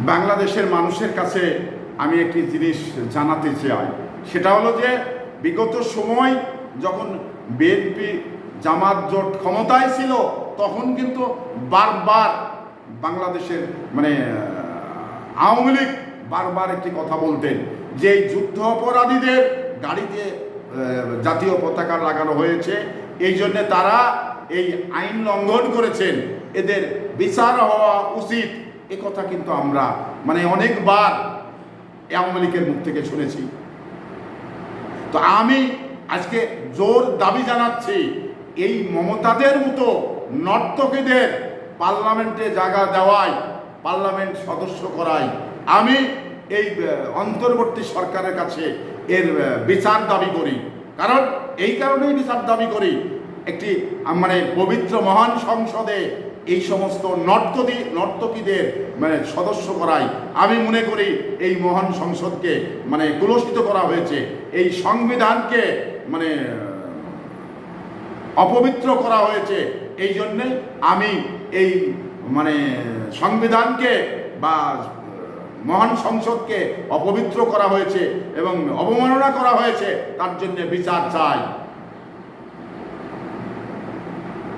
বাংলাদেশের মানুষের কাছে আমি একটি জিনিস জানাতে চাই, সেটা হলো যে বিগত সময় যখন বিএনপি জামাত জোট ক্ষমতায় ছিল তখন কিন্তু বারবার বাংলাদেশের আওয়ামী লীগ বারবার একটি কথা বলতেন যে এই যুদ্ধ অপরাধীদের গাড়িতে জাতীয় পতাকা লাগানো হয়েছে, এই জন্যে তারা এই আইন লঙ্ঘন করেছেন, এদের বিচার হওয়া উচিত। এ কথা কিন্তু আমরা অনেকবার আওয়ামী লীগের মুখ থেকে শুনেছি। তো আমি আজকে জোর দাবি জানাচ্ছি, এই মমতাদের মতো নর্তকীদের পার্লামেন্টে জায়গা দেওয়ায়, পার্লামেন্ট সদস্য করায় আমি এই অন্তর্বর্তী সরকারের কাছে এর বিচার দাবি করি। কারণ এই কারণেই বিচার দাবি করি, একটি পবিত্র মহান সংসদে এই সমস্ত নর্তকীদের সদস্য করায় আমি মনে করি এই মহান সংসদকে কলুষিত করা হয়েছে, এই সংবিধানকে অপবিত্র করা হয়েছে। এই জন্যে আমি এই সংবিধানকে বা মহান সংসদকে অপবিত্র করা হয়েছে এবং অবমাননা করা হয়েছে, তার জন্য বিচার চাই।